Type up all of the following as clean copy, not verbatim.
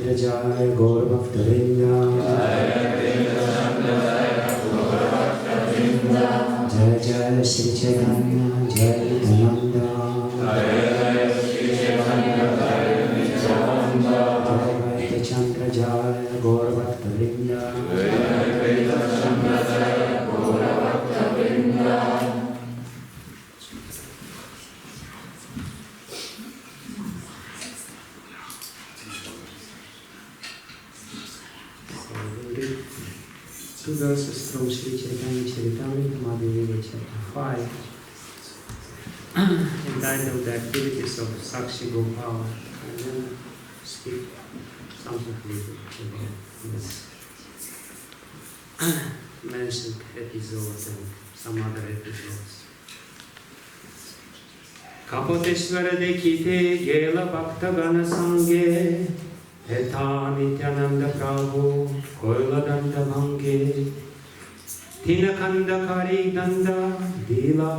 Chandra Jaya Gaur Bhakta Vrinda Jaya Jaya Sri Caitanya Jaya Nityananda Jaya Chandra Jaya Gaur Bhakta Vrinda Two verses from Sri Caitanya Mahaprabhu, chapter 5, entitled The Activities of Sakshi Gopal, and then speak something about this mentioned episode and some other episodes. Kapoteshvara dekhite gela bhakta gana sange Etha Nityananda Prabhu Koila Danda Bhange Tinakanda Kari Danda Dila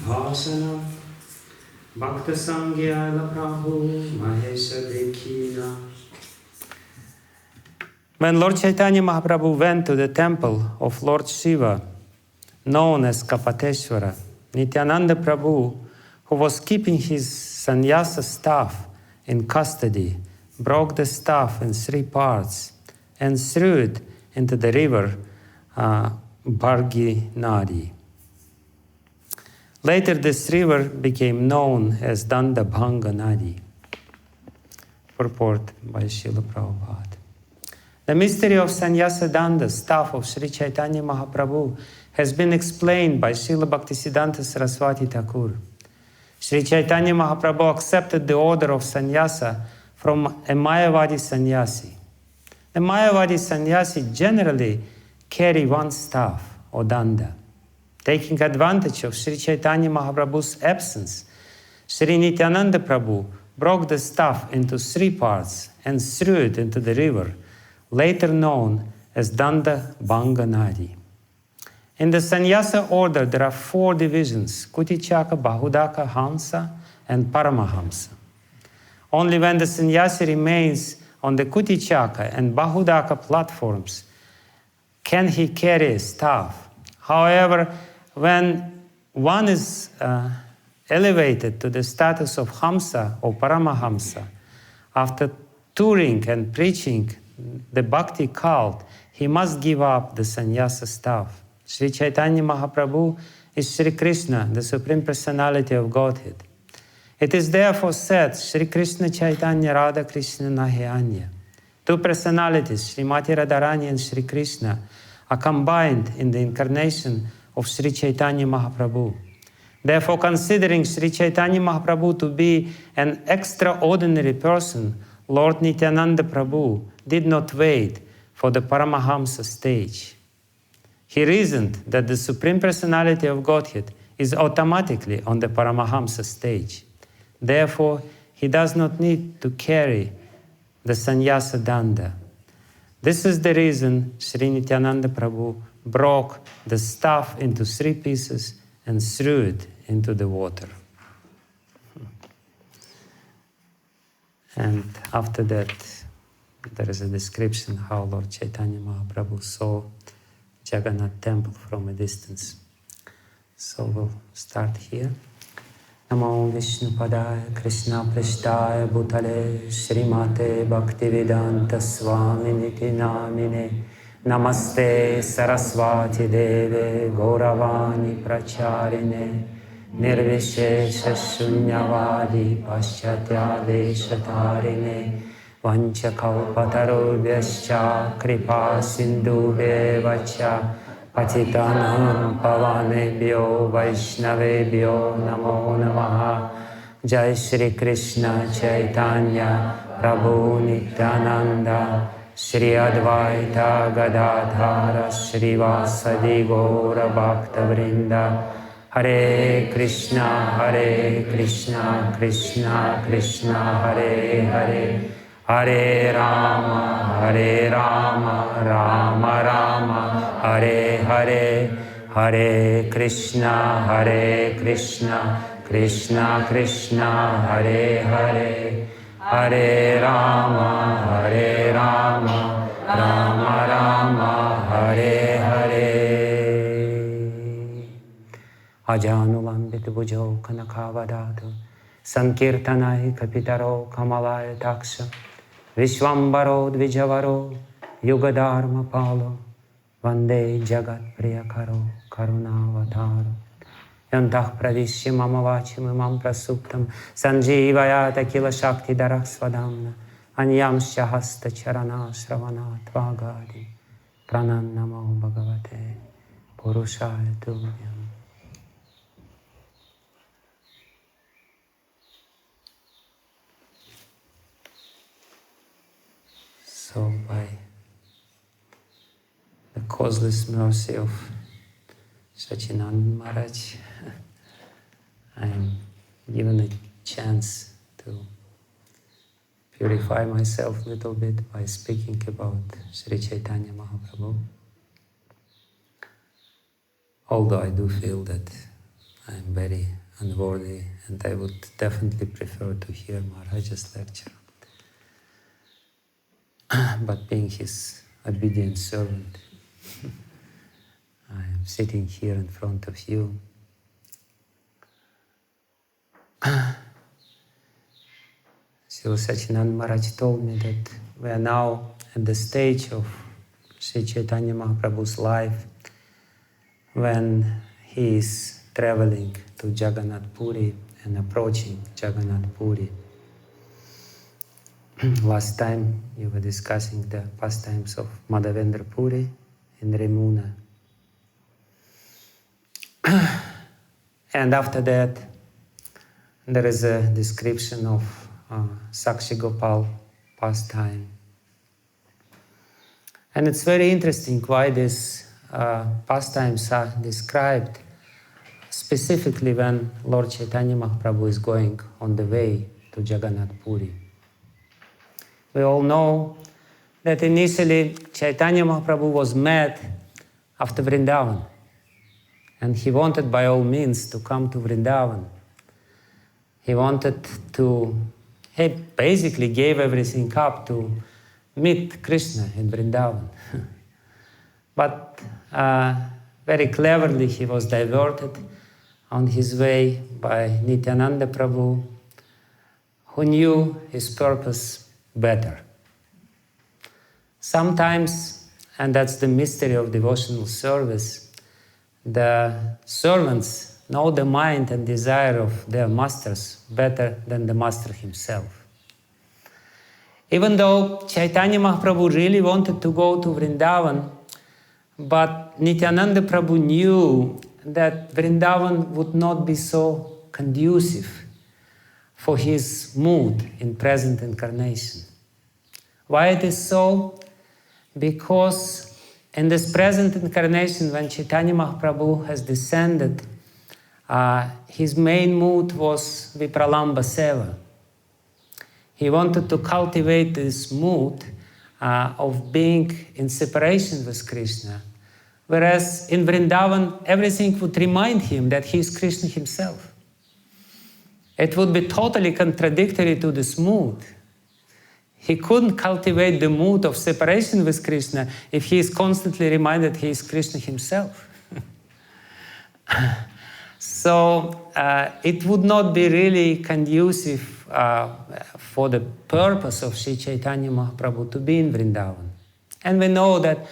Bhasana Bhakta Sangyala Prabhu Mahesha Dekhina. When Lord Chaitanya Mahaprabhu went to the temple of Lord Shiva, known as Kapateshvara, Nityananda Prabhu, who was keeping his sannyasa staff in custody, broke the staff in 3 parts and threw it into the river Bhargi Nadi. Later this river became known as Danda Bhanga Nadi. Purport by Srila Prabhupada. The mystery of Sannyasa Danda, staff of Sri Caitanya Mahaprabhu, has been explained by Srila Bhaktisiddhanta Saraswati Thakur. Sri Caitanya Mahaprabhu accepted the order of sannyasa from a Mayavadi sannyasi. The Mayavadi sannyasi generally carry 1 staff, or danda. Taking advantage of Sri Caitanya Mahaprabhu's absence, Sri Nityananda Prabhu broke the staff into 3 parts and threw it into the river, later known as Danda Bhanga Nadi. In the sannyasa order, there are 4 divisions: Kutichaka, Bahudaka, Hamsa, and Paramahamsa. Only when the sannyasi remains on the Kutichaka and Bahudaka platforms can he carry a staff. However, when one is elevated to the status of Hamsa or Paramahamsa, after touring and preaching the Bhakti cult, he must give up the sannyasa staff. Sri Caitanya Mahaprabhu is Sri Krishna, the Supreme Personality of Godhead. It is therefore said, Sri Krishna Chaitanya Radha Krishna Nahi Anya. 2 personalities, Srimati Radharani and Sri Krishna, are combined in the incarnation of Sri Caitanya Mahaprabhu. Therefore, considering Sri Caitanya Mahaprabhu to be an extraordinary person, Lord Nityananda Prabhu did not wait for the Paramahamsa stage. He reasoned that the Supreme Personality of Godhead is automatically on the Paramahamsa stage. Therefore, he does not need to carry the sannyasa danda. This is the reason Sri Nityananda Prabhu broke the staff into 3 pieces and threw it into the water. And after that, there is a description how Lord Chaitanya Mahaprabhu saw Jagannath temple from a distance. So we'll start here. Namo Vishnupadaya Krishna Prishtaya Bhutale Srimate Bhakti Vedanta Swami Niti Namine Namaste Saraswati Deve Gauravani Pracharine Nirvishesha Shunyavadi Paschatya Deshatarine Vanchakalpatarubhyascha Kripa Sindhubheva Patitanam Pavanebhyo Vaishnavebhyo Namo Namaha. Jai Shri Krishna Chaitanya Prabhu Nityananda Shri Advaita Gadadhara Shri Vasadi Gaura Bhakta Vrinda. Hare Krishna Krishna Krishna Hare Hare Hare Rama Rama Rama Hare Hare Hare Krishna Krishna Krishna Hare Hare Hare Rama Ajanulambit bujo kanakavadatu Sankirtanai kapitaro kamalaya taksha Vishwambaro dvijavaro Yugadharma palo Vande jagat priyakaro Karunavataro Yantah pradishya mama vachim imam prasuptam Sanjivayata kila shakti darakshvadamna Anyamsya hasta charana shravana tvagadi Pranannamo bhagavate Purushaya tubhyam. So by the causeless mercy of Sachinanda Maharaj, I am given a chance to purify myself a little bit by speaking about Sri Caitanya Mahaprabhu. Although I do feel that I am very unworthy and I would definitely prefer to hear Maharaj's lecture. But being his obedient servant, I am sitting here in front of you. Srila Sachinanda Maharaj told me that we are now at the stage of Sri Caitanya Mahaprabhu's life when he is traveling to Jagannath Puri and approaching Jagannath Puri. Last time you were discussing the pastimes of Madhavendra Puri in Remuna. And after that, there is a description of Sakshi Gopal pastime. And it's very interesting why these pastimes are described specifically when Lord Chaitanya Mahaprabhu is going on the way to Jagannath Puri. We all know that initially Chaitanya Mahaprabhu was mad after Vrindavan. And he wanted by all means to come to Vrindavan. He wanted to, he basically gave everything up to meet Krishna in Vrindavan. But very cleverly he was diverted on his way by Nityananda Prabhu, who knew his purpose better. Sometimes, and that's the mystery of devotional service, the servants know the mind and desire of their masters better than the master himself. Even though Chaitanya Mahaprabhu really wanted to go to Vrindavan, but Nityananda Prabhu knew that Vrindavan would not be so conducive for his mood in present incarnation. Why it is so? Because in this present incarnation, when Chaitanya Mahaprabhu has descended, his main mood was vipralambha-seva. He wanted to cultivate this mood of being in separation with Krishna, whereas in Vrindavan, everything would remind him that he is Krishna himself. It would be totally contradictory to this mood. He couldn't cultivate the mood of separation with Krishna if he is constantly reminded he is Krishna himself. So it would not be really conducive for the purpose of Sri Caitanya Mahaprabhu to be in Vrindavan. And we know that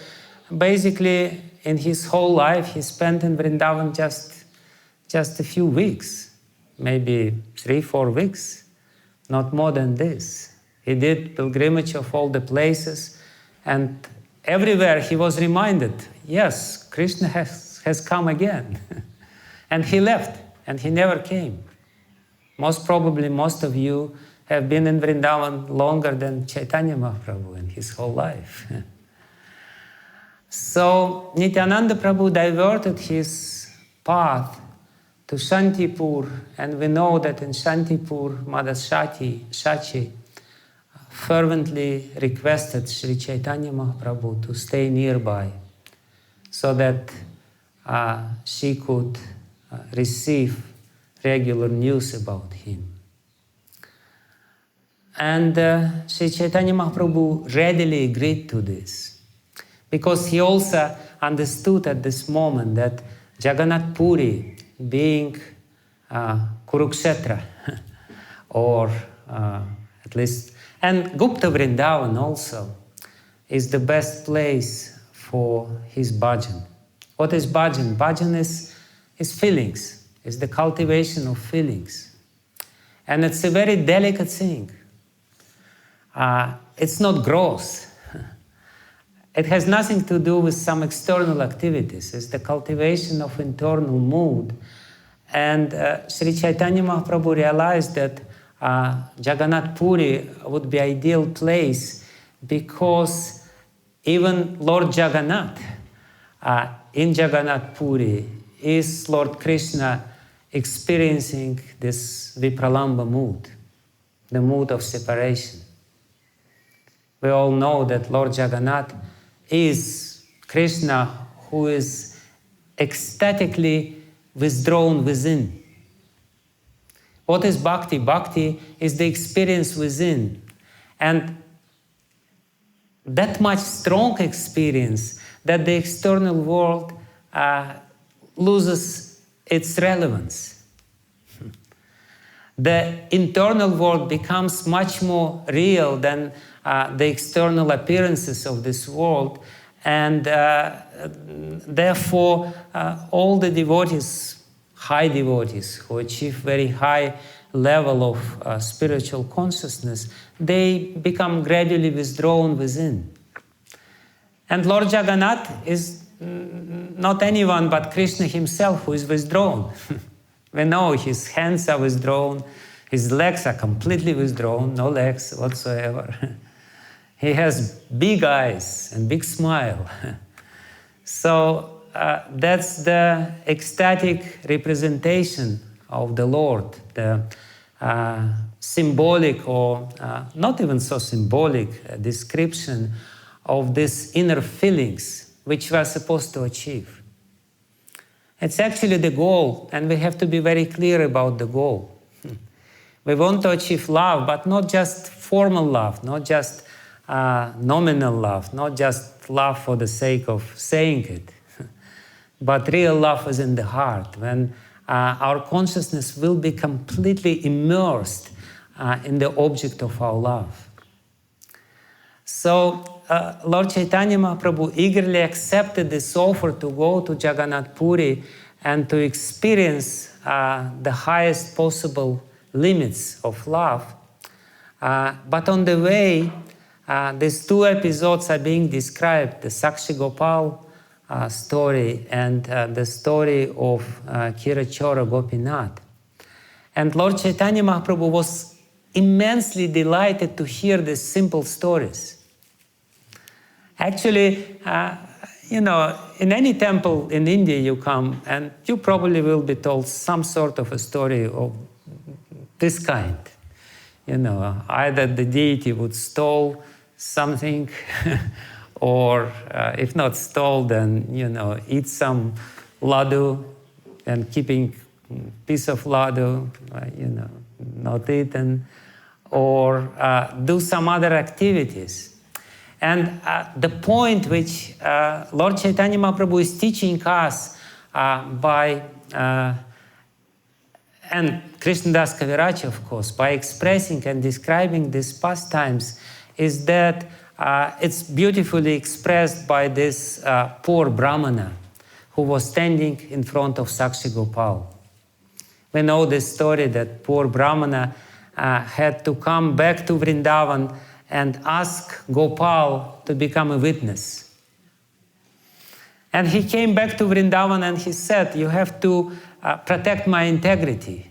basically in his whole life he spent in Vrindavan just a few weeks. Maybe 3-4 weeks, not more than this. He did pilgrimage of all the places, and everywhere he was reminded, yes, Krishna has come again. And he left, and he never came. Most probably, most of you have been in Vrindavan longer than Chaitanya Mahaprabhu in his whole life. So Nityananda Prabhu diverted his path to Shantipur, and we know that in Shantipur, Mother Shachi fervently requested Sri Caitanya Mahaprabhu to stay nearby so that she could receive regular news about him. And Sri Caitanya Mahaprabhu readily agreed to this, because he also understood at this moment that Jagannath Puri being Kurukshetra, or at least, and Gupta Vrindavan also is the best place for his bhajan. What is bhajan? Bhajan is feelings, is the cultivation of feelings. And it's a very delicate thing. It's not gross. It has nothing to do with some external activities. It's the cultivation of internal mood. And Sri Caitanya Mahaprabhu realized that Jagannatha Puri would be ideal place because even Lord Jagannath in Jagannatha Puri is Lord Krishna experiencing this vipralambha mood, the mood of separation. We all know that Lord Jagannath is Krishna who is ecstatically withdrawn within. What is bhakti? Bhakti is the experience within. And that much strong experience that the external world loses its relevance. The internal world becomes much more real than the external appearances of this world, and therefore all the devotees, high devotees who achieve very high level of spiritual consciousness, they become gradually withdrawn within. And Lord Jagannath is not anyone but Krishna himself who is withdrawn. We know his hands are withdrawn, his legs are completely withdrawn, no legs whatsoever. He has big eyes and big smile. So that's the ecstatic representation of the Lord, the symbolic or not even so symbolic description of these inner feelings which we are supposed to achieve. It's actually the goal, and we have to be very clear about the goal. We want to achieve love, but not just formal love, not just nominal love, not just love for the sake of saying it, but real love is in the heart, when our consciousness will be completely immersed in the object of our love. So Lord Chaitanya Mahaprabhu eagerly accepted this offer to go to Jagannath Puri and to experience the highest possible limits of love. But on the way, these two episodes are being described, the Sakshi Gopal story and the story of Kirachora Gopinath. And Lord Chaitanya Mahaprabhu was immensely delighted to hear these simple stories. Actually, in any temple in India you come, and you probably will be told some sort of a story of this kind. Either the deity would steal something, or if not stole, then eat some laddu, and keeping piece of laddu, not eaten, or do some other activities. And the point which Lord Chaitanya Mahaprabhu is teaching us by and Krishnadas Kaviraja, of course, by expressing and describing these pastimes, is that it's beautifully expressed by this poor Brahmana who was standing in front of Sakshi Gopal. We know this story that poor Brahmana had to come back to Vrindavan and ask Gopal to become a witness. And he came back to Vrindavan and he said, you have to protect my integrity.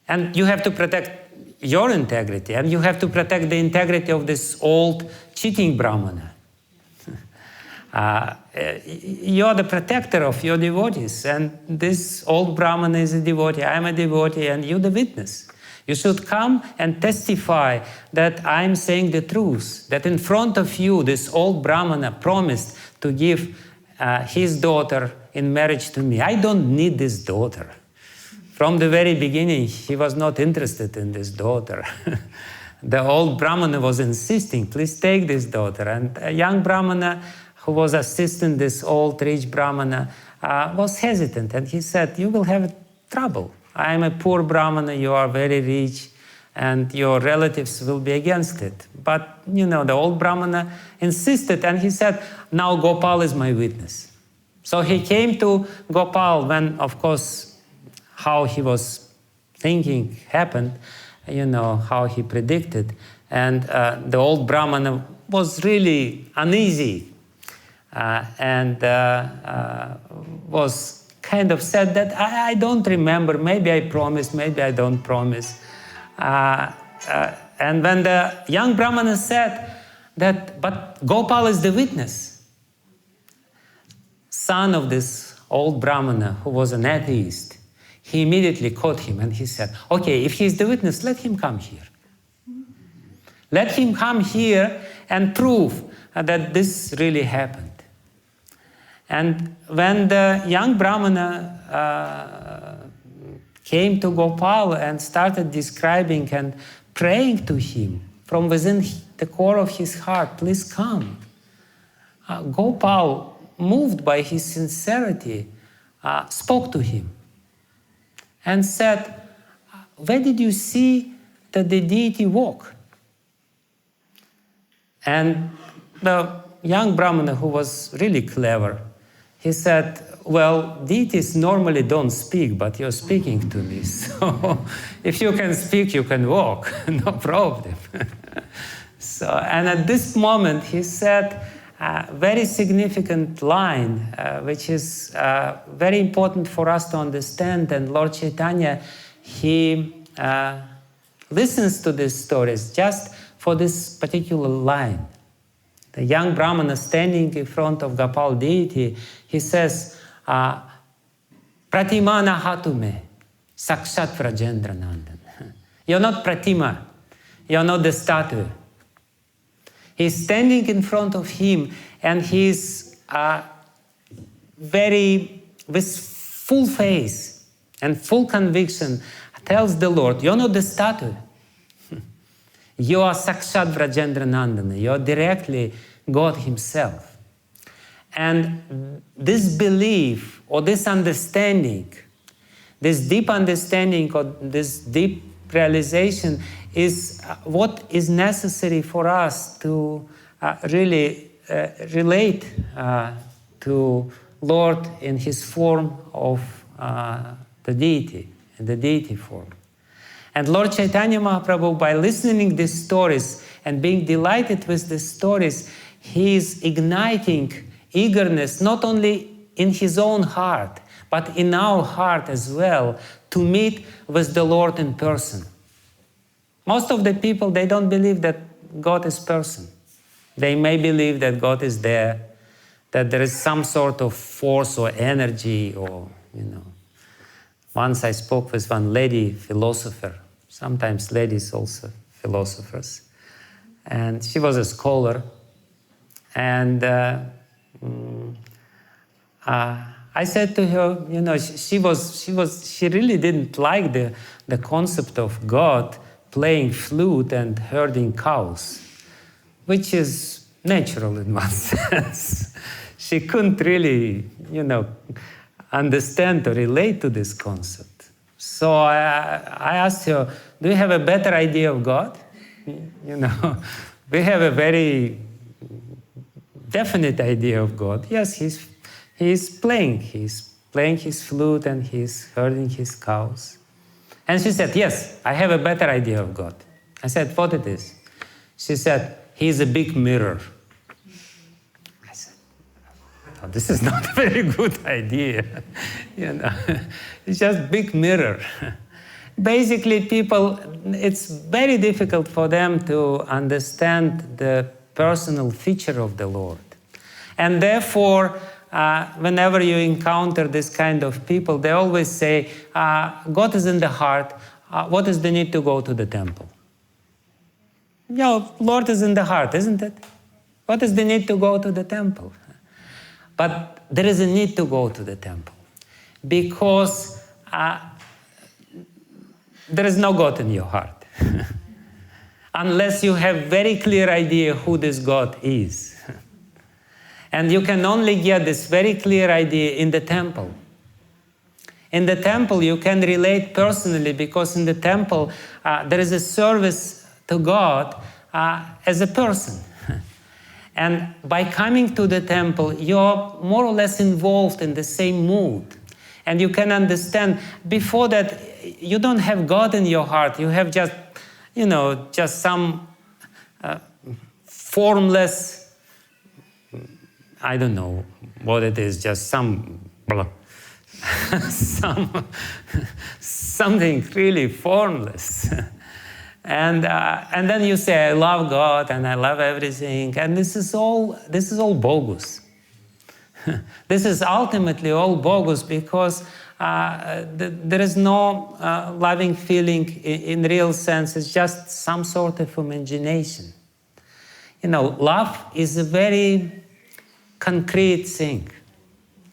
And you have to protect your integrity, and you have to protect the integrity of this old cheating Brahmana. You're the protector of your devotees, and this old Brahmana is a devotee, I'm a devotee, and you're the witness. You should come and testify that I'm saying the truth, that in front of you, this old Brahmana promised to give his daughter in marriage to me. I don't need this daughter. From the very beginning, he was not interested in this daughter. The old Brahmana was insisting, please take this daughter. And a young Brahmana who was assisting this old rich Brahmana was hesitant, and he said, "You will have trouble. I am a poor Brahmana, you are very rich, and your relatives will be against it." But, the old Brahmana insisted, and he said, "Now Gopal is my witness." So he came to Gopal when, of course, how he was thinking happened, how he predicted. And the old Brahmana was really uneasy and was kind of said that, I don't remember, maybe I promised, maybe I don't promise. And when the young Brahmana said that, but Gopal is the witness, son of this old Brahmana who was an atheist, he immediately caught him and he said, "Okay, if he is the witness, let him come here. Let him come here and prove that this really happened." And when the young Brahmana came to Gopal and started describing and praying to him from within the core of his heart, "Please come," Gopal, moved by his sincerity, spoke to him and said, "Where did you see that the deity walk?" And the young Brahmana, who was really clever, he said, "Well, deities normally don't speak, but you're speaking to me. So if you can speak, you can walk, no problem." And at this moment, he said a very significant line, which is very important for us to understand. And Lord Chaitanya, he listens to these stories just for this particular line. The young Brahmana standing in front of Gopal deity, he says, "Pratima nahatume, sakshat Vrajendra Nandan." You're not Pratima, you're not the statue. He's standing in front of him and he's with full face and full conviction tells the Lord, "You're not the statue. You are Sakshat Vrajendra Nandana. You are directly God Himself." And this belief or this understanding, this deep understanding or this deep realization is what is necessary for us to really relate to Lord in His form of the deity, in the deity form. And Lord Chaitanya Mahaprabhu, by listening these stories and being delighted with these stories, he is igniting eagerness not only in his own heart, but in our heart as well, to meet with the Lord in person. Most of the people, they don't believe that God is person. They may believe that God is there, that there is some sort of force or energy or, Once I spoke with one lady philosopher. Sometimes ladies also philosophers. And she was a scholar. And I said to her, she really didn't like the concept of God playing flute and herding cows, which is natural in one sense. She couldn't really, understand or relate to this concept. So I asked her, "Do you have a better idea of God?" We have a very definite idea of God. Yes, he's playing his flute and he's herding his cows. And she said, "Yes, I have a better idea of God." I said, "What it is?" She said, "He's a big mirror." I said, "Oh, this is not a very good idea." It's just big mirror. Basically, people, it's very difficult for them to understand the personal feature of the Lord. And therefore, whenever you encounter this kind of people, they always say, God is in the heart. What is the need to go to the temple? Lord is in the heart, isn't it? What is the need to go to the temple? But there is a need to go to the temple because there is no God in your heart. Unless you have very clear idea who this God is. And you can only get this very clear idea in the temple. In the temple, you can relate personally, because in the temple, there is a service to God as a person. And by coming to the temple, you're more or less involved in the same mood. And you can understand, before that, you don't have God in your heart. You have just, just some formless, I don't know what it is, just something really formless. And then you say, I love God and I love everything, and this is all bogus. This is ultimately all bogus, because there is no loving feeling in real sense. It's just some sort of imagination. Love is a very concrete thing.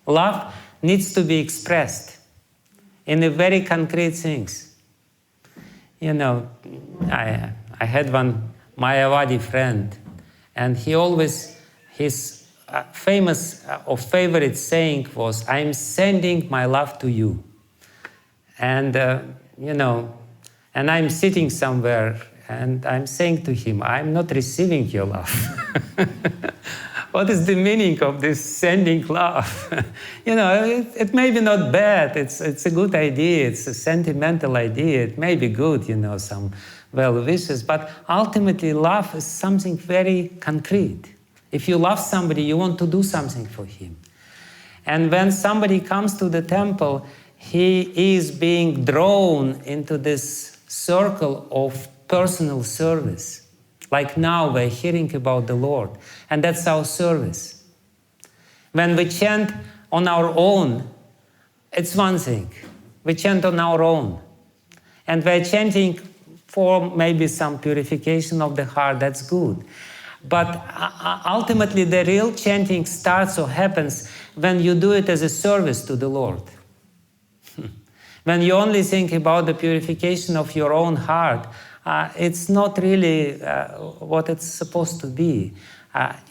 Love needs to be expressed in a very concrete things. I had one Mayavadi friend, and his famous or favorite saying was, I'm sending my love to you. And, and I'm sitting somewhere and I'm saying to him, I'm not receiving your love. What is the meaning of this sending love? It may be not bad. It's a good idea. It's a sentimental idea. It may be good, some well wishes. But ultimately, love is something very concrete. If you love somebody, you want to do something for him. And when somebody comes to the temple, he is being drawn into this circle of personal service. Like now, we're hearing about the Lord, and that's our service. When we chant on our own, it's one thing. We chant on our own. And we're chanting for maybe some purification of the heart, that's good. But ultimately, the real chanting starts or happens when you do it as a service to the Lord. When you only think about the purification of your own heart, it's not really what it's supposed to be.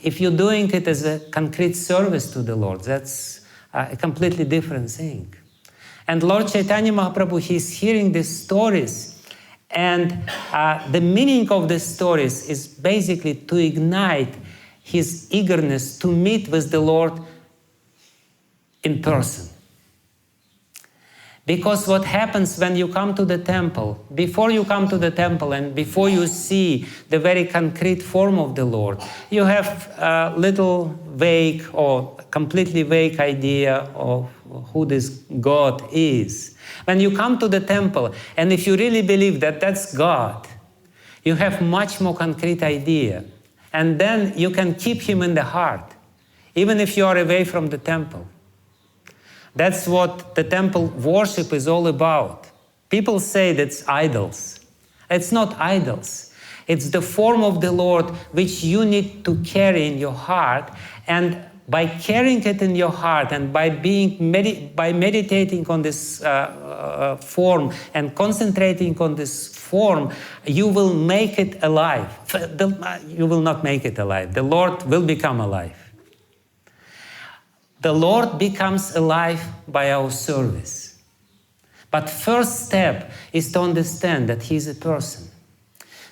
If you're doing it as a concrete service to the Lord, that's a completely different thing. And Lord Chaitanya Mahaprabhu, he's hearing these stories, and the meaning of these stories is basically to ignite his eagerness to meet with the Lord in person. Because what happens when you come to the temple, before you come to the temple and before you see the very concrete form of the Lord, you have a little vague or completely vague idea of who this God is. When you come to the temple, and if you really believe that that's God, you have much more concrete idea. And then you can keep him in the heart, even if you are away from the temple. That's what the temple worship is all about. People say that's idols. It's not idols. It's the form of the Lord which you need to carry in your heart, and by carrying it in your heart and by meditating on this form and concentrating on this form, you will make it alive. You will not make it alive. The Lord will become alive. The Lord becomes alive by our service. But first step is to understand that he is a person.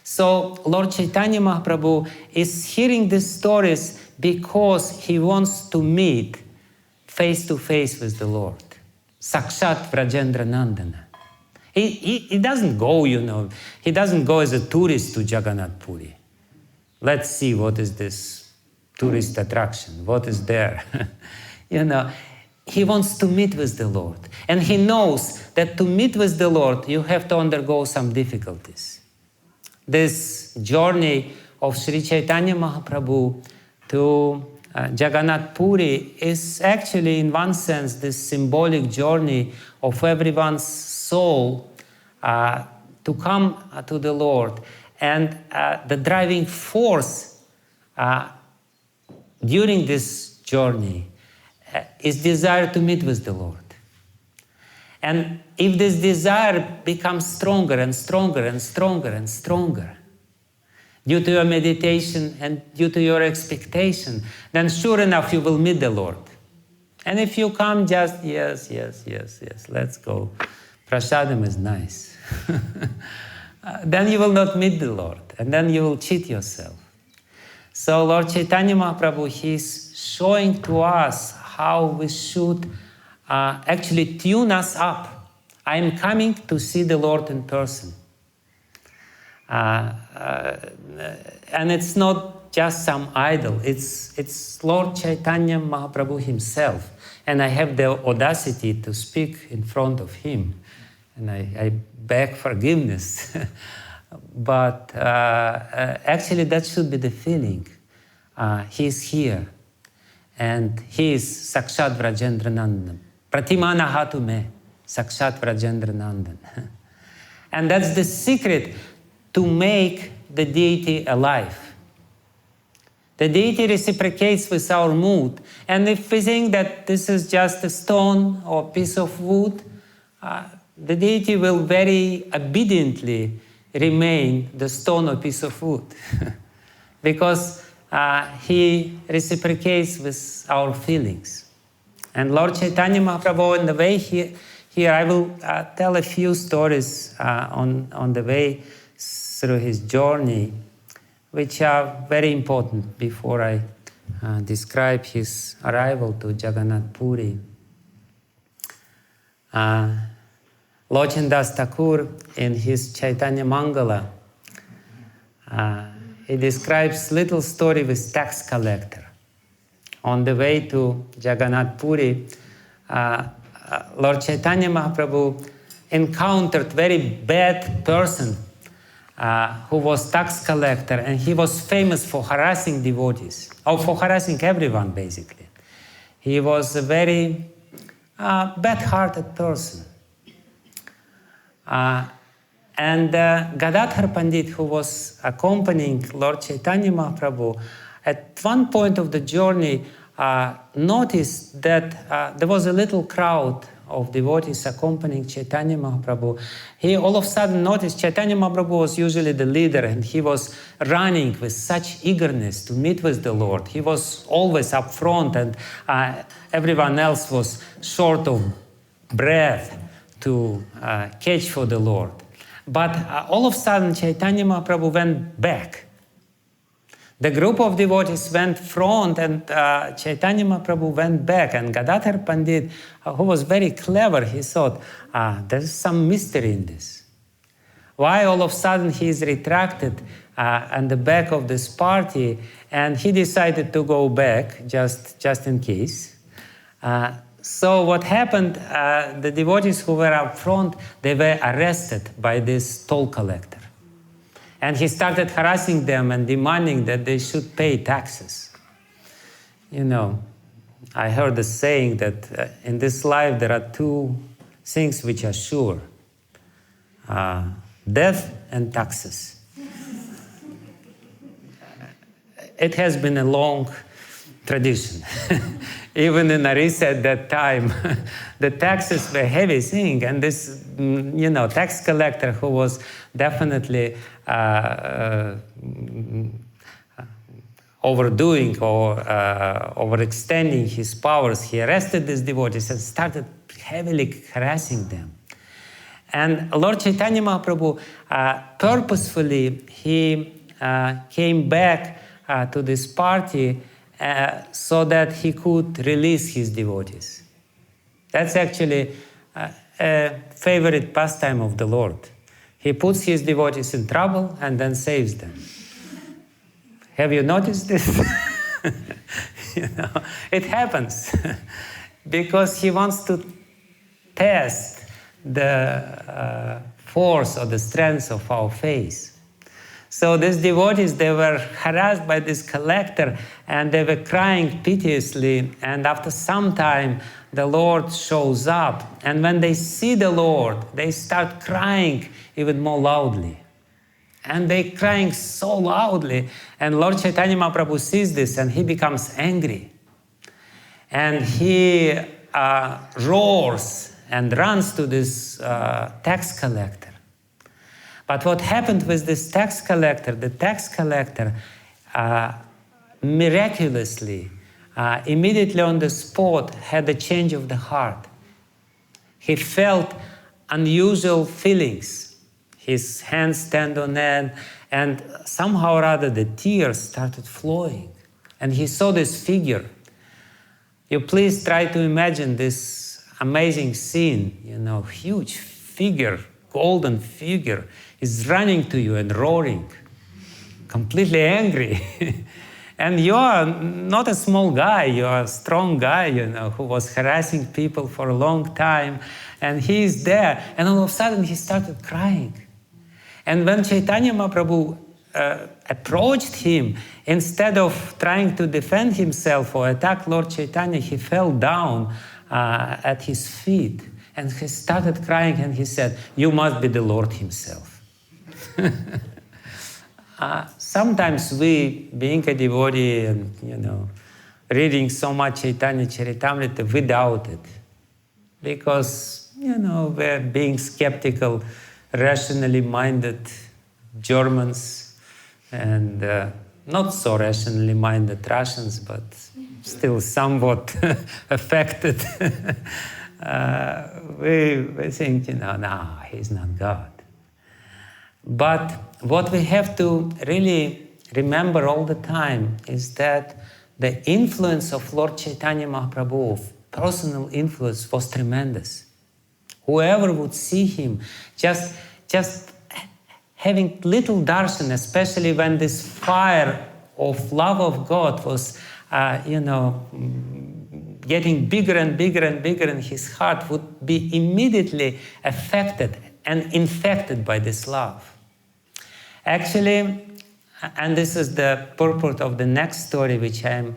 So Lord Chaitanya Mahaprabhu is hearing these stories because he wants to meet face to face with the Lord. Sakshat Vrajendra Nandana. He doesn't go, he doesn't go as a tourist to Jagannatha Puri. Let's see what is this tourist attraction, what is there. He wants to meet with the Lord. And he knows that to meet with the Lord, you have to undergo some difficulties. This journey of Sri Caitanya Mahaprabhu to Jagannath Puri is actually, in one sense, this symbolic journey of everyone's soul to come to the Lord. And the driving force during this journey is desire to meet with the Lord. And if this desire becomes stronger and stronger and stronger and stronger, due to your meditation and due to your expectation, then sure enough you will meet the Lord. And if you come just, yes, let's go. Prasadam is nice. Then you will not meet the Lord, and then you will cheat yourself. So Lord Chaitanya Mahaprabhu, he's showing to us how we should actually tune us up. I am coming to see the Lord in person. And it's not just some idol, it's Lord Chaitanya Mahaprabhu himself. And I have the audacity to speak in front of him. And I beg forgiveness. But actually that should be the feeling. He is here. And he is Sakshat Vrajendra Nandan. Pratimana hatu me, Sakshat Vrajendra Nandan. And that's the secret to make the deity alive. The deity reciprocates with our mood. And if we think that this is just a stone or a piece of wood, the deity will very obediently remain the stone or piece of wood. Because he reciprocates with our feelings. And Lord Chaitanya Mahaprabhu, on the way here I will tell a few stories on the way through his journey, which are very important before I describe his arrival to Jagannatha Puri. Lord Chandras Thakur, in his Chaitanya Mangala, he describes little story with tax collector. On the way to Jagannath Puri, Lord Chaitanya Mahaprabhu encountered very bad person who was tax collector, and he was famous for harassing devotees, or for harassing everyone basically. He was a very bad-hearted person. And Gadadhar Pandit, who was accompanying Lord Chaitanya Mahaprabhu, at one point of the journey noticed that there was a little crowd of devotees accompanying Chaitanya Mahaprabhu. He all of a sudden noticed Chaitanya Mahaprabhu was usually the leader, and he was running with such eagerness to meet with the Lord. He was always up front, and everyone else was short of breath to catch for the Lord. But all of a sudden Chaitanya Mahaprabhu went back. The group of devotees went front, and Chaitanya Mahaprabhu went back. And Gadadhar Pandit, who was very clever, he thought, there's some mystery in this. Why all of a sudden he is retracted on the back of this party, and he decided to go back just in case. So what happened, the devotees who were up front, they were arrested by this toll collector. And he started harassing them and demanding that they should pay taxes. You know, I heard the saying that in this life there are two things which are sure. Death and taxes. It has been a long tradition. Even in Orissa at that time, the taxes were a heavy thing, and this, tax collector who was definitely overdoing or overextending his powers, he arrested these devotees and started heavily harassing them. And Lord Chaitanya Mahaprabhu, purposefully, he came back to this party so that he could release his devotees. That's actually a favorite pastime of the Lord. He puts his devotees in trouble and then saves them. Have you noticed this? It happens because he wants to test the force or the strength of our faith. So these devotees, they were harassed by this collector, and they were crying piteously. And after some time, the Lord shows up. And when they see the Lord, they start crying even more loudly. And they're crying so loudly. And Lord Chaitanya Mahaprabhu sees this, and he becomes angry. And he roars and runs to this tax collector. But what happened with this tax collector, the tax collector miraculously, immediately on the spot, had a change of the heart. He felt unusual feelings. His hands stand on end, and somehow or other the tears started flowing. And he saw this figure. You please try to imagine this amazing scene, huge figure, golden figure, is running to you and roaring, completely angry. And you are not a small guy, you are a strong guy, who was harassing people for a long time. And he is there, and all of a sudden he started crying. And when Chaitanya Mahaprabhu approached him, instead of trying to defend himself or attack Lord Chaitanya, he fell down at his feet. And he started crying, and he said, "You must be the Lord Himself." Sometimes we, being a devotee and, reading so much Chaitanya Charitamrita, we doubt it. Because, we're being skeptical, rationally minded Germans and not so rationally minded Russians, but still somewhat affected. We think, no, he's not God. But what we have to really remember all the time is that the influence of Lord Chaitanya Mahaprabhu, personal influence, was tremendous. Whoever would see him, just having little darshan, especially when this fire of love of God was, getting bigger and bigger and bigger in his heart, would be immediately affected and infected by this love. Actually, and this is the purport of the next story which I'm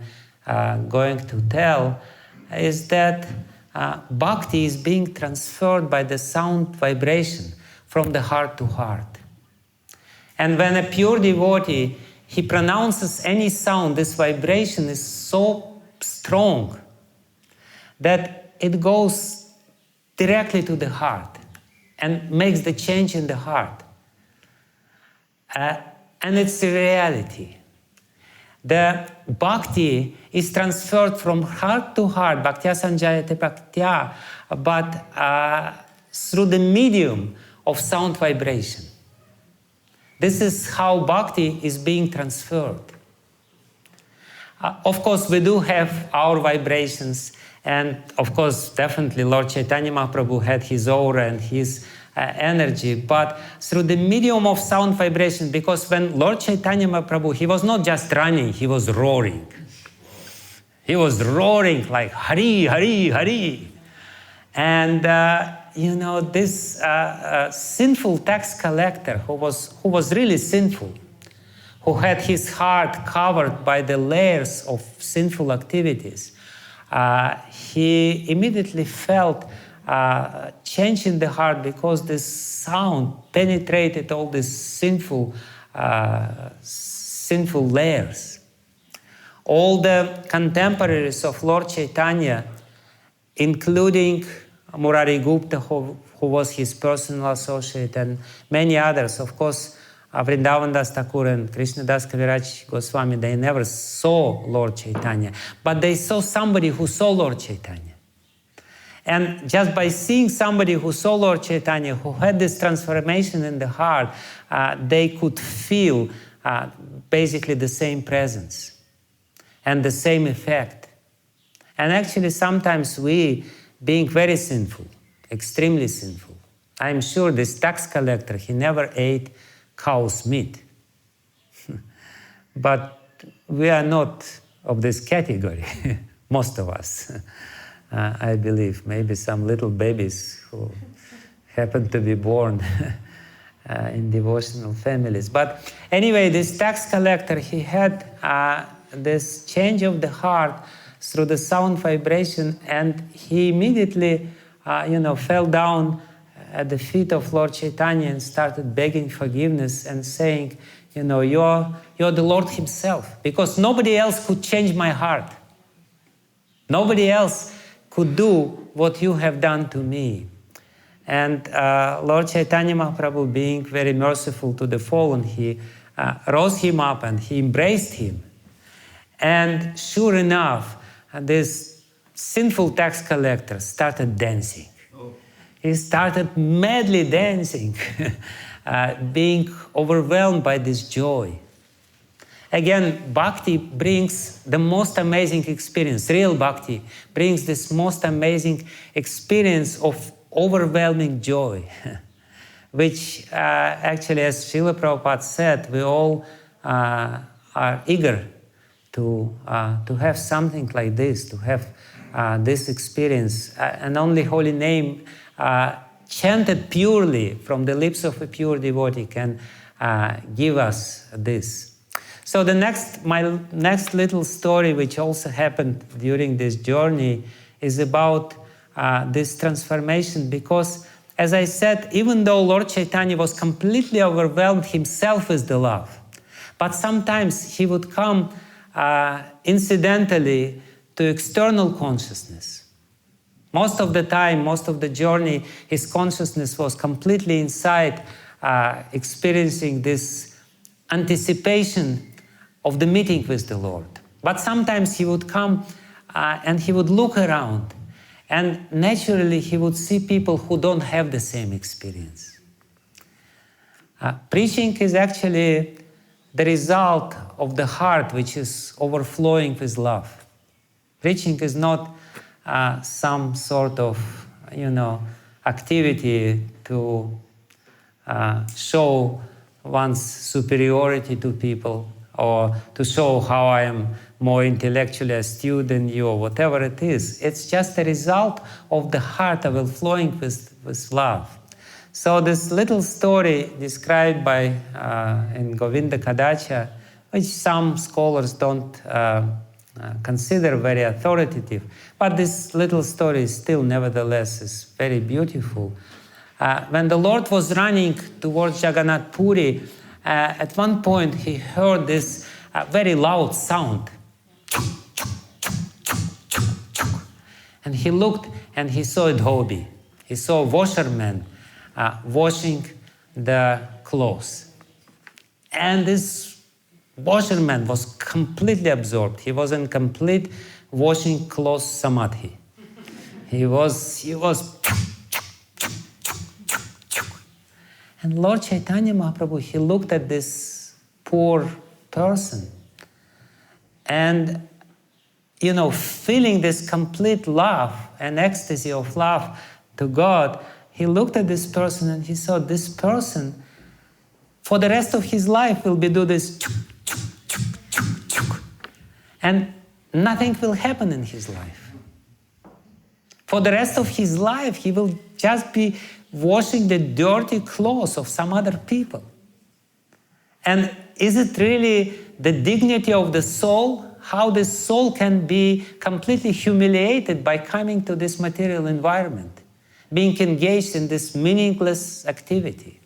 going to tell, is that bhakti is being transferred by the sound vibration from the heart to heart. And when a pure devotee, he pronounces any sound, this vibration is so strong that it goes directly to the heart and makes the change in the heart. And it's the reality. The bhakti is transferred from heart to heart, bhaktya sanjayate bhaktya, but through the medium of sound vibration. This is how bhakti is being transferred. Of course, we do have our vibrations, and of course, definitely Lord Chaitanya Mahaprabhu had his aura and his energy, but through the medium of sound vibration, because when Lord Chaitanya Mahaprabhu, he was not just running, he was roaring. He was roaring like Hari, Hari, Hari. And this sinful tax collector who was really sinful, who had his heart covered by the layers of sinful activities, he immediately felt change in the heart because this sound penetrated all these sinful layers. All the contemporaries of Lord Chaitanya, including Murari Gupta, who was his personal associate, and many others, of course, Vrindavan Das Thakur and Krishna Das Kaviraj Goswami, they never saw Lord Chaitanya, but they saw somebody who saw Lord Chaitanya. And just by seeing somebody who saw Lord Chaitanya, who had this transformation in the heart, they could feel basically the same presence and the same effect. And actually sometimes we, being very sinful, extremely sinful, I'm sure this tax collector, he never ate cow's meat. But we are not of this category, most of us. I believe maybe some little babies who happen to be born in devotional families. But anyway, this tax collector, he had this change of the heart through the sound vibration, and he immediately, fell down at the feet of Lord Chaitanya and started begging forgiveness and saying, you're the Lord Himself, because nobody else could change my heart. Nobody else could do what you have done to me. And Lord Chaitanya Mahaprabhu, being very merciful to the fallen, he rose him up and he embraced him. And sure enough, this sinful tax collector started dancing. He started madly dancing, being overwhelmed by this joy. Again, bhakti brings the most amazing experience. Real bhakti brings this most amazing experience of overwhelming joy, which actually, as Srila Prabhupada said, we all are eager to have something like this, to have this experience. An only holy name chanted purely from the lips of a pure devotee can give us this. So my next little story, which also happened during this journey, is about this transformation, because, as I said, even though Lord Chaitanya was completely overwhelmed himself with the love, but sometimes he would come incidentally to external consciousness. Most of the time, most of the journey, his consciousness was completely inside, experiencing this anticipation of the meeting with the Lord. But sometimes he would come and he would look around, and naturally he would see people who don't have the same experience. Preaching is actually the result of the heart which is overflowing with love. Preaching is not some sort of, activity to show one's superiority to people, or to show how I am more intellectually astute than you, or whatever it is. It's just a result of the heart overflowing with love. So this little story described by in Govinda Kadacha, which some scholars don't consider very authoritative, but this little story still nevertheless is very beautiful. When the Lord was running towards Jagannatha Puri, at one point he heard this very loud sound. And he looked and he saw a dhobi. He saw a washerman washing the clothes. And this washerman was completely absorbed. He was in complete washing clothes samadhi. He was And Lord Chaitanya Mahaprabhu, he looked at this poor person and, feeling this complete love and ecstasy of love to God, he looked at this person and he saw this person for the rest of his life will be do this and nothing will happen in his life. For the rest of his life, he will just be washing the dirty clothes of some other people. And is it really the dignity of the soul? How the soul can be completely humiliated by coming to this material environment, being engaged in this meaningless activity?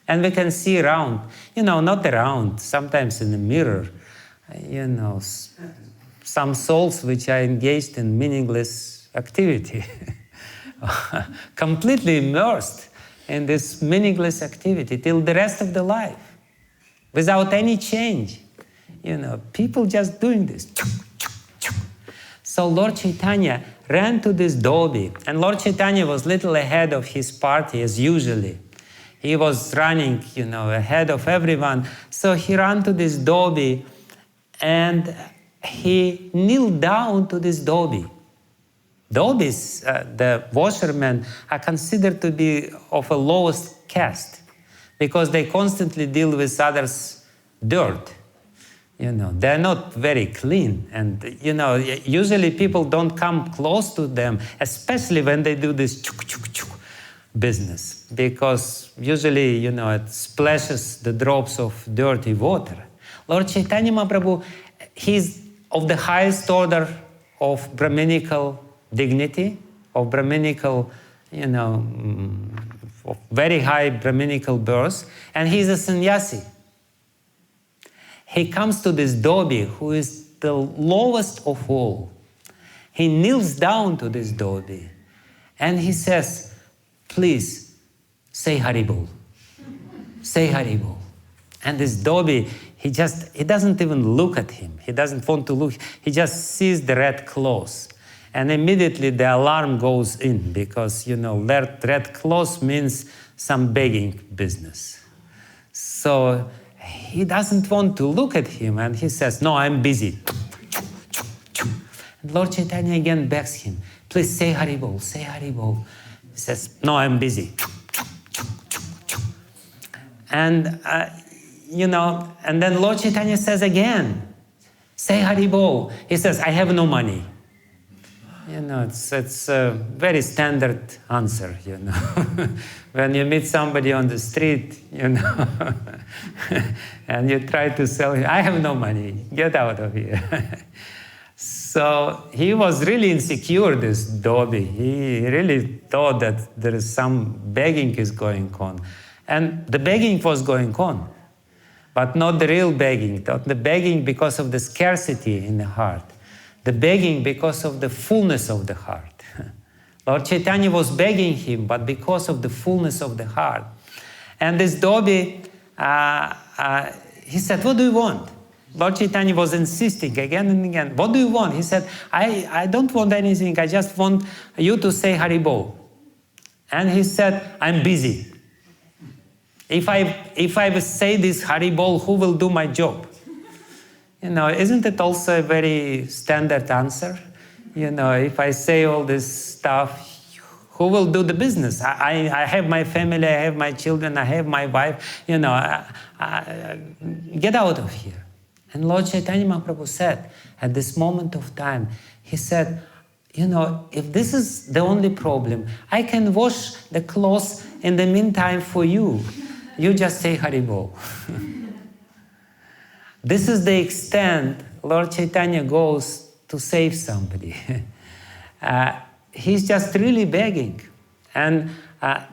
And we can see around, not around, sometimes in the mirror, some souls which are engaged in meaningless activity. Completely immersed in this meaningless activity till the rest of the life, without any change. People just doing this. So Lord Chaitanya ran to this dhobi, and Lord Chaitanya was little ahead of his party as usually. He was running, ahead of everyone. So he ran to this dhobi, and he kneeled down to this dhobi. Dhobis, the washermen, are considered to be of a lowest caste because they constantly deal with others' dirt. They're not very clean. And, usually people don't come close to them, especially when they do this business, because usually, it splashes the drops of dirty water. Lord Chaitanya Mahaprabhu, he's of the highest order of Brahminical dignity, of Brahminical, of very high Brahminical birth, and he's a sannyasi. He comes to this dhobi, who is the lowest of all. He kneels down to this dhobi, and he says, please, say Haribol. Say Haribol. And this Dobby, he doesn't even look at him. He doesn't want to look. He just sees the red cloth. And immediately the alarm goes in because, red cloth means some begging business. So he doesn't want to look at him, and he says, no, I'm busy. And Lord Chaitanya again begs him, please say Haribol, say Haribol. He says, no, I'm busy. And, and then Lord Chaitanya says again, say Haribol. He says, I have no money. It's a very standard answer, When you meet somebody on the street, and you try to sell him, I have no money, get out of here. So he was really insecure, this Dobby. He really thought that there is some begging is going on. And the begging was going on, but not the real begging, not the begging because of the scarcity in the heart. The begging because of the fullness of the heart. Lord Chaitanya was begging him, but because of the fullness of the heart. And this Dobby, he said, what do you want? Lord Chaitanya was insisting again and again, what do you want? He said, I don't want anything, I just want you to say Haribol. And he said, I'm busy. If I say this Haribol, who will do my job? Isn't it also a very standard answer? If I say all this stuff, who will do the business? I have my family, I have my children, I have my wife, get out of here. And Lord Chaitanya Mahaprabhu said, at this moment of time, he said, if this is the only problem, I can wash the clothes in the meantime for you. You just say Haribol. This is the extent Lord Chaitanya goes to save somebody. He's just really begging. And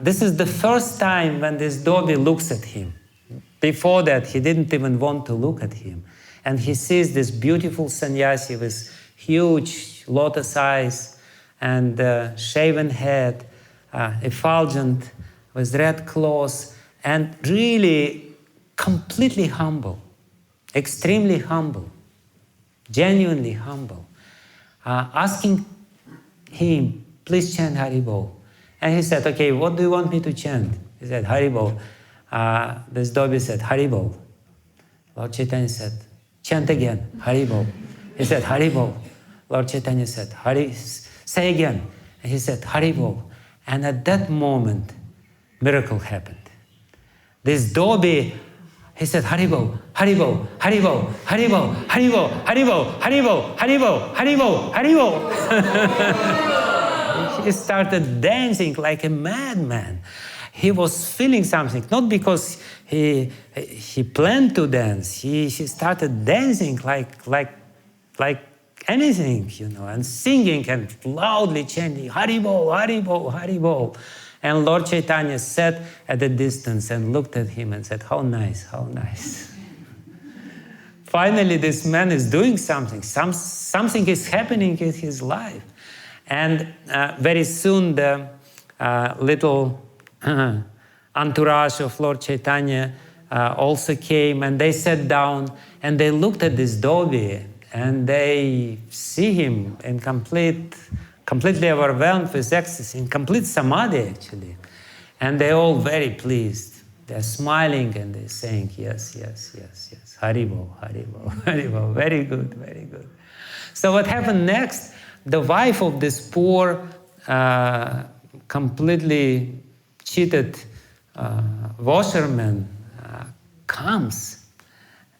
this is the first time when this Dobby looks at him. Before that, he didn't even want to look at him. And he sees this beautiful sannyasi with huge lotus eyes and shaven head, effulgent with red clothes, and really completely humble. Extremely humble, genuinely humble, asking him, please chant Haribol. And he said, okay, what do you want me to chant? He said, Haribol. This Dobby said, Haribol. Lord Chaitanya said, chant again, Haribol. He said, Haribol. Lord Chaitanya said, say again. And he said, Haribol. And at that moment, miracle happened. This Dobby, he said, Haribol, Haribol, Haribol, Haribol, Haribol, Haribol, Haribol, Haribol, Haribol, Haribol. He started dancing like a madman. He was feeling something, not because he planned to dance. He started dancing like anything, and singing and loudly chanting, Haribol, Haribol, Haribol. And Lord Chaitanya sat at a distance and looked at him and said, how nice, how nice. Finally, this man is doing something. Something is happening in his life. And very soon the little entourage of Lord Chaitanya also came, and they sat down and they looked at this Dobby, and they see him in completely overwhelmed with ecstasy, in complete samadhi actually. And they're all very pleased. They're smiling and they're saying, yes, yes, yes, yes. Haribol, Haribol, Haribol. Very good, very good. So what happened next? The wife of this poor, completely cheated washerman comes,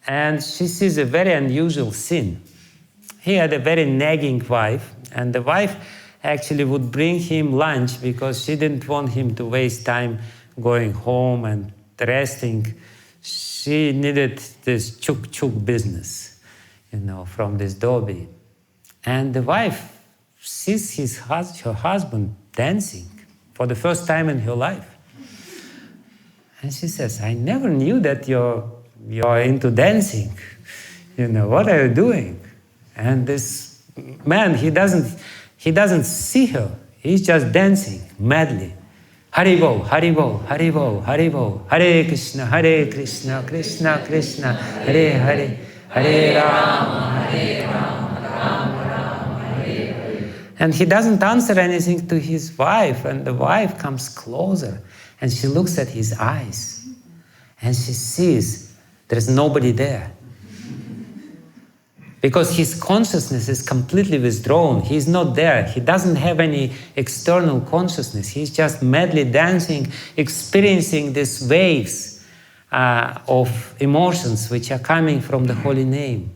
and she sees a very unusual scene. He had a very nagging wife, and the wife actually would bring him lunch because she didn't want him to waste time going home and resting. She needed this chuk-chuk business, from this Dobby. And the wife sees her husband dancing for the first time in her life. And she says, I never knew that you're into dancing. What are you doing? And this man, he doesn't see her. He's just dancing madly. Haribol, Haribol, Haribol, Haribol, Hare Krishna, Krishna Krishna, Hare Hare, Hare Rama, Hare Rama, Rama Rama, Hare Hare. And he doesn't answer anything to his wife, and the wife comes closer, and she looks at his eyes, and she sees there's nobody there. Because his consciousness is completely withdrawn. He's not there. He doesn't have any external consciousness. He's just madly dancing, experiencing these waves of emotions which are coming from the holy name.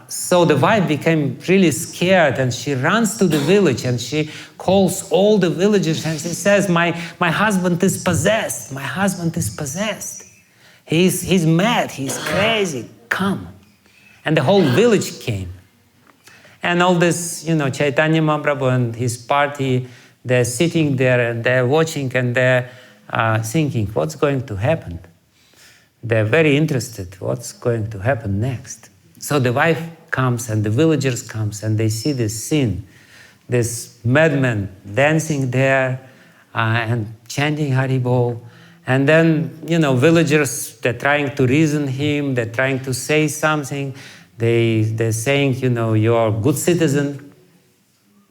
So the wife became really scared, and she runs to the village and she calls all the villagers and she says, my husband is possessed. My husband is possessed. He's mad. He's crazy. Come. And the whole village came. And all this, Chaitanya Mahaprabhu and his party, they're sitting there and they're watching and they're thinking, what's going to happen? They're very interested, what's going to happen next? So the wife comes and the villagers comes and they see this scene, this madman dancing there and chanting Haribol. And then, villagers, they're trying to reason him, they're trying to say something. They're saying, you're a good citizen,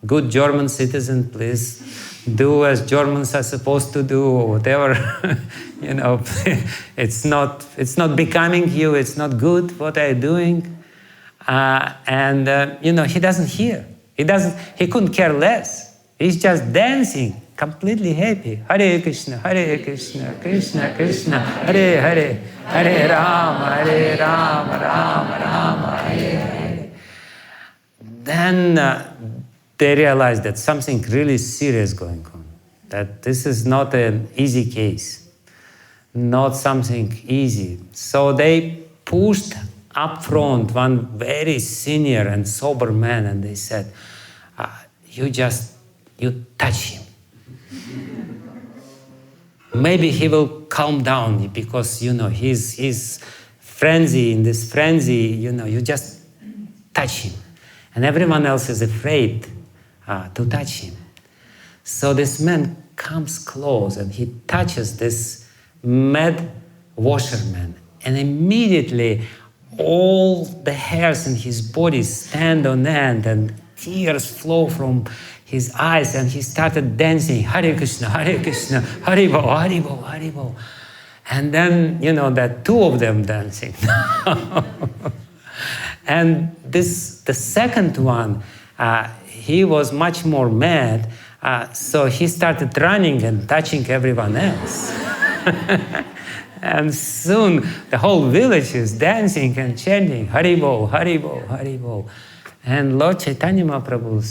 good German citizen, please do as Germans are supposed to do, or whatever. It's not becoming you, it's not good, what are you doing? He doesn't hear. He couldn't care less. He's just dancing, completely happy. Hare Krishna, Krishna Krishna, Hare Hare, Hare Rama, Rama Rama, Hare Hare. Then they realized that something really serious going on, that this is not an easy case, not something easy. So they pushed up front one very senior and sober man, and they said, you touch him. Maybe he will calm down, because, he's frenzy, in this frenzy, you just touch him. And everyone else is afraid to touch him. So this man comes close and he touches this mad washerman. And immediately all the hairs in his body stand on end and tears flow from his eyes, and he started dancing, Hare Krishna, Haribol, Haribol, Haribol. And then, there are two of them dancing. And the second one, he was much more mad, so he started running and touching everyone else. And soon the whole village is dancing and chanting, Haribol, Haribol, Haribol. And Lord Chaitanya Mahaprabhu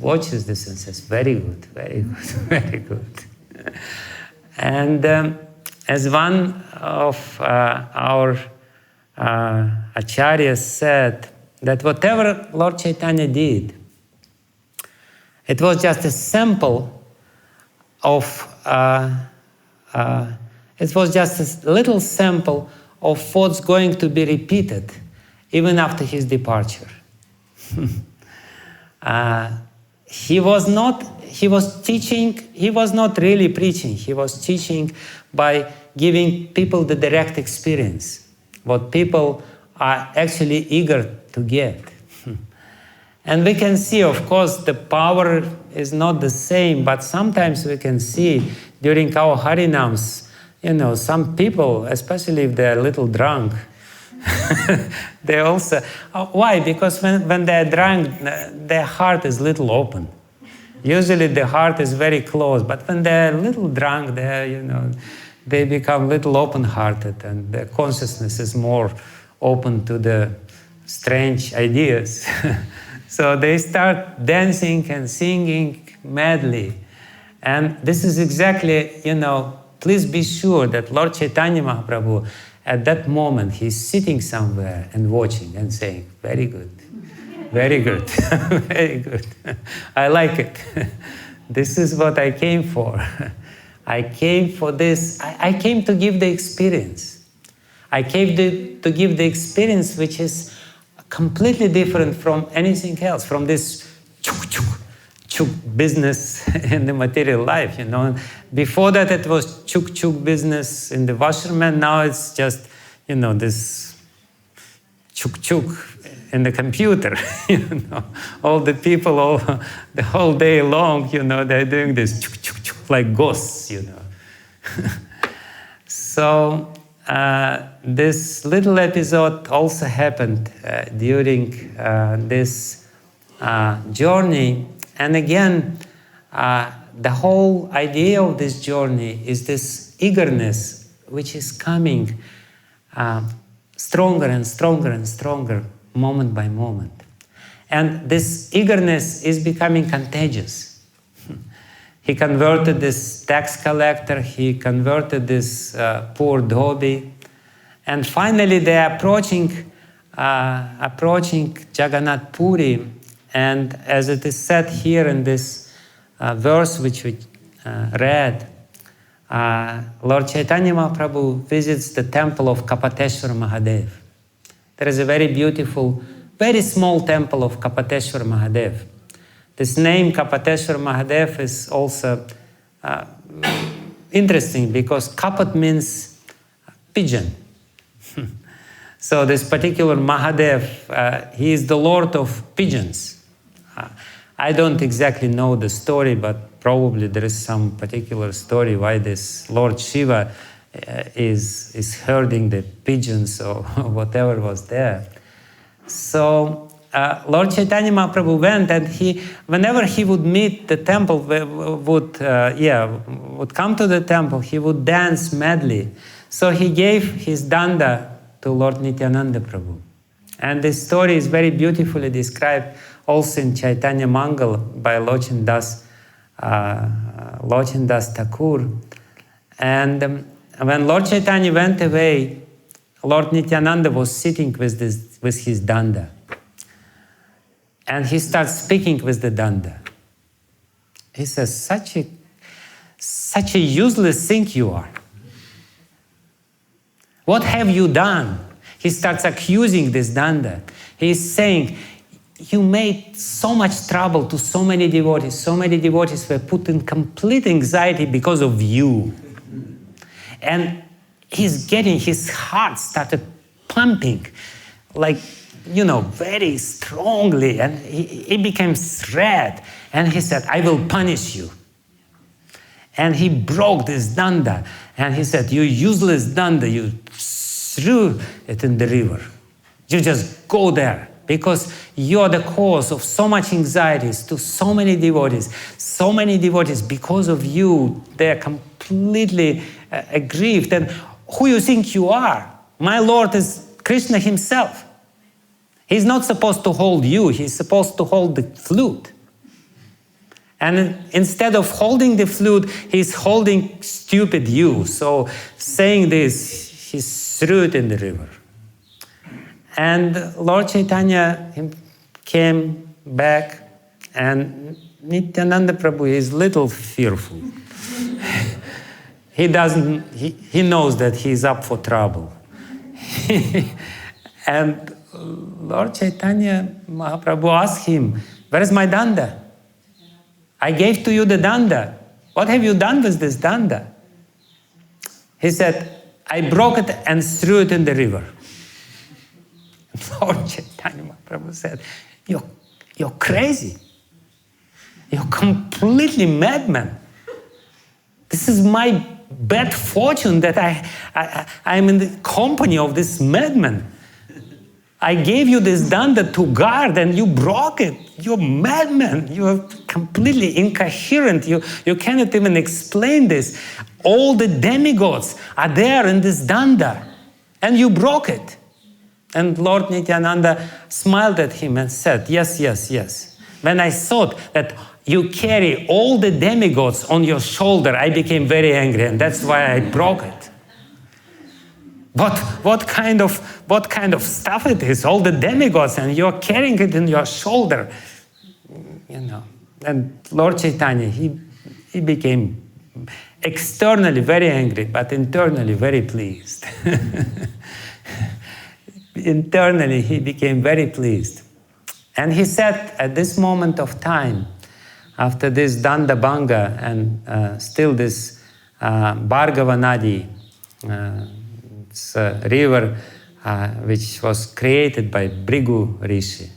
watches this and says, very good, very good, very good. And as one of our acharyas said, that whatever Lord Chaitanya did, it was just a sample of, it was just a little sample of what's going to be repeated even after his departure. He was teaching, he was not really preaching, he was teaching by giving people the direct experience, what people are actually eager to get. And we can see, of course, the power is not the same, but sometimes we can see during our Harinams, some people, especially if they're a little drunk, they also, why? Because when they're drunk, their heart is little open. Usually the heart is very closed, but when they're a little drunk, they become little open-hearted, and their consciousness is more open to the strange ideas. So they start dancing and singing madly. And this is exactly, please be sure that Lord Chaitanya Mahaprabhu, at that moment, he's sitting somewhere and watching and saying, very good, very good, very good. I like it. This is what I came for. I came for this. I came to give the experience. I came to give the experience which is completely different from anything else, from this chuk chuk, chuk business in the material life, you know. Before that it was chuk business in the washerman. Now it's just, you know, this chuk in the computer, you know. All the people, the whole day long, you know, they're doing this chuk like ghosts, you know. So this little episode also happened during this journey. And again, the whole idea of this journey is this eagerness which is coming stronger and stronger and stronger moment by moment. And this eagerness is becoming contagious. He converted this tax collector, he converted this poor dhobi, and finally they are approaching Jagannatha Puri. And as it is said here in this verse which we read, Lord Chaitanya Mahaprabhu visits the temple of Kapateshwar Mahadev. There is a very beautiful, very small temple of Kapateshwar Mahadev. This name Kapateshwar Mahadev is also interesting because Kapat means pigeon. So this particular Mahadev, he is the lord of pigeons. I don't exactly know the story, but probably there is some particular story why this Lord Shiva is herding the pigeons or whatever was there. So Lord Chaitanya Mahaprabhu went, and whenever he would meet the temple, would come to the temple, he would dance madly. So he gave his danda to Lord Nityananda Prabhu. And this story is very beautifully described also in Chaitanya Mangal by Lochan Das Thakur. And when Lord Chaitanya went away, Lord Nityananda was sitting with his danda. And he starts speaking with the danda. He says, such a useless thing you are. What have you done? He starts accusing this danda. He's saying, you made so much trouble to so many devotees. So many devotees were put in complete anxiety because of you. And his heart started pumping like, you know, very strongly. And he became red. And he said, I will punish you. And he broke this danda. And he said, you useless danda, you threw it in the river. You just go there. Because you are the cause of so much anxieties to so many devotees. So many devotees, because of you, they are completely aggrieved. And who you think you are? My Lord is Krishna himself. He's not supposed to hold you. He's supposed to hold the flute. And instead of holding the flute, he's holding stupid you. So saying this, he threw it in the river. And Lord Chaitanya came back, and Nityananda Prabhu is a little fearful. He knows that he's up for trouble. And Lord Chaitanya Mahaprabhu asked him, where is my danda? I gave to you the danda. What have you done with this danda? He said, I broke it and threw it in the river. Lord Chaitanya Mahaprabhu said, you're crazy. You're completely madman. This is my bad fortune that I'm in the company of this madman. I gave you this danda to guard and you broke it. You're madman. You're completely incoherent. You cannot even explain this. All the demigods are there in this danda and you broke it. And Lord Nityananda smiled at him and said, yes, yes, yes. When I thought that you carry all the demigods on your shoulder, I became very angry, and that's why I broke it. But what kind of stuff it is? All the demigods, and you're carrying it in your shoulder. You know. And Lord Chaitanya, he became externally very angry, but internally very pleased. Internally, he became very pleased. And he said, at this moment of time, after this Dandabanga and still this Bhargava Nadi, it's a river which was created by Bhrigu Rishi.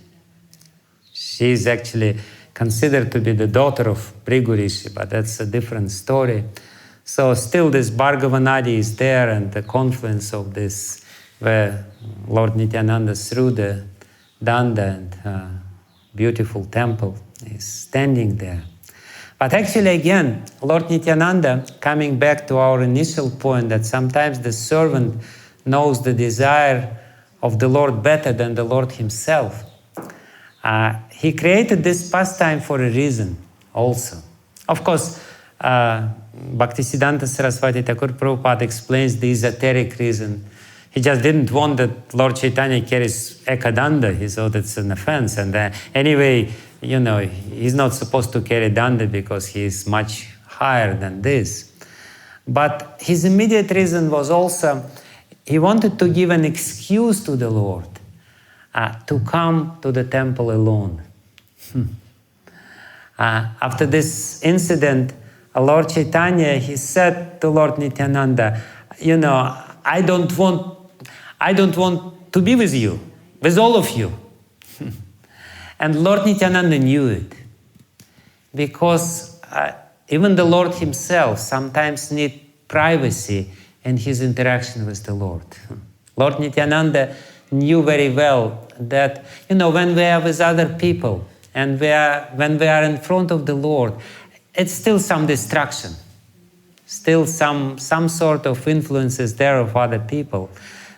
She is actually considered to be the daughter of Bhrigu Rishi, but that's a different story. So still this Bhargava Nadi is there, and the confluence of this, where Lord Nityananda threw the danda, and beautiful temple is standing there. But actually again, Lord Nityananda, coming back to our initial point that sometimes the servant knows the desire of the Lord better than the Lord himself. He created this pastime for a reason also. Of course, Bhaktisiddhanta Saraswati Thakur Prabhupada explains the esoteric reason. He just didn't want that Lord Chaitanya carries ekadanda. He thought it's an offense. And anyway, you know, he's not supposed to carry danda because he is much higher than this. But his immediate reason was also, he wanted to give an excuse to the Lord to come to the temple alone. After this incident, Lord Chaitanya, he said to Lord Nityananda, you know, I don't want to be with you, with all of you. And Lord Nityananda knew it, because even the Lord himself sometimes needs privacy in his interaction with the Lord. Lord Nityananda knew very well that, you know, when we are with other people and when we are in front of the Lord, it's still some distraction, still some sort of influences there of other people.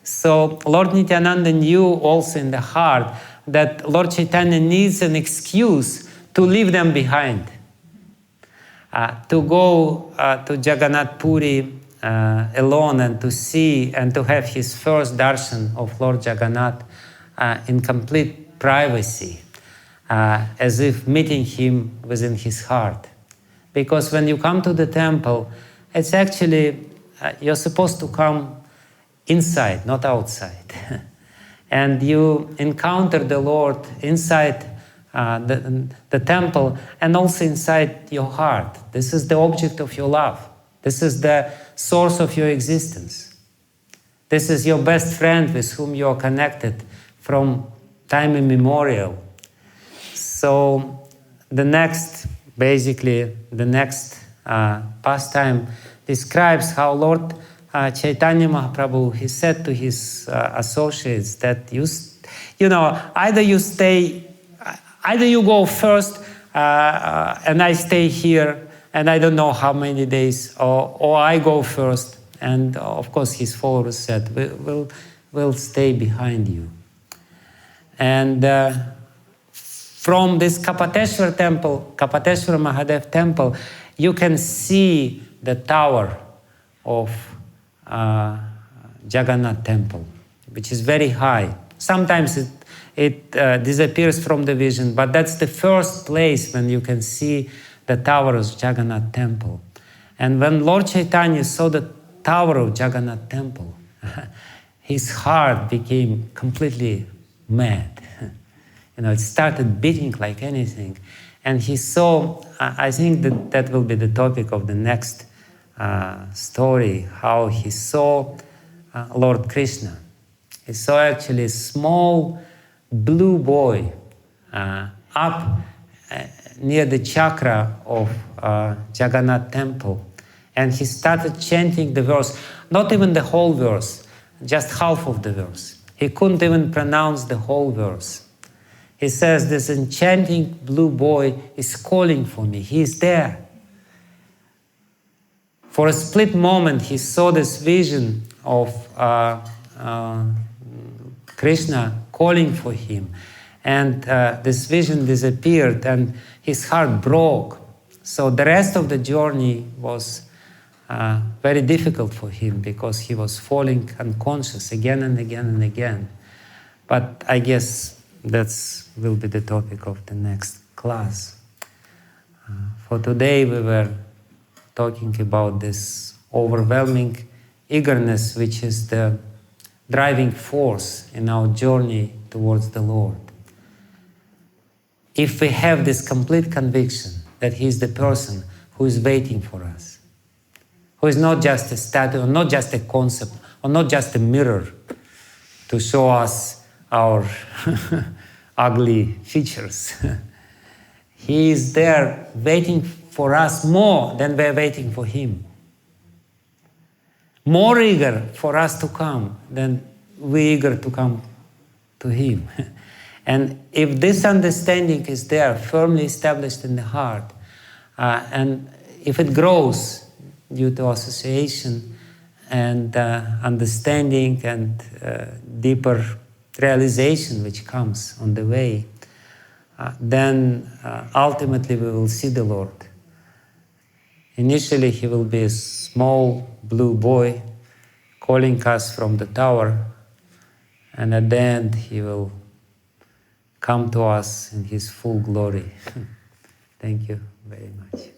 So Lord Nityananda knew also in the heart that Lord Chaitanya needs an excuse to leave them behind, to go to Jagannatha Puri alone and to see and to have his first darshan of Lord Jagannath in complete privacy, as if meeting him within his heart. Because when you come to the temple, it's actually, you're supposed to come inside, not outside. And you encounter the Lord inside the temple and also inside your heart. This is the object of your love. This is the source of your existence. This is your best friend with whom you are connected from time immemorial. So the next pastime describes how Lord Chaitanya Mahaprabhu, he said to his associates that you know, either you go first and I stay here and I don't know how many days, or I go first. And of course his followers said, we'll stay behind you. And from this Kapateshwar temple, Kapateshwar Mahadev temple, you can see the tower of Jagannath temple, which is very high. Sometimes it disappears from the vision, but that's the first place when you can see the tower of Jagannath temple. And when Lord Chaitanya saw the tower of Jagannath temple, his heart became completely mad. You know, it started beating like anything. And he saw, I think that will be the topic of the next story, how he saw Lord Krishna. He saw actually a small blue boy up near the chakra of Jagannath temple. And he started chanting the verse, not even the whole verse, just half of the verse. He couldn't even pronounce the whole verse. He says, this enchanting blue boy is calling for me. He is there. For a split moment, he saw this vision of Krishna calling for him. And this vision disappeared and his heart broke. So the rest of the journey was very difficult for him because he was falling unconscious again and again and again. But I guess that will be the topic of the next class. For today we were talking about this overwhelming eagerness which is the driving force in our journey towards the Lord. If we have this complete conviction that He is the person who is waiting for us, who is not just a statue, or not just a concept, or not just a mirror to show us our ugly features. He is there waiting for us more than we're waiting for Him. More eager for us to come than we're eager to come to Him. And if this understanding is there, firmly established in the heart, and if it grows due to association and understanding and deeper realization which comes on the way, then ultimately we will see the Lord. Initially He will be a small blue boy calling us from the tower, and at the end He will come to us in His full glory. Thank you very much.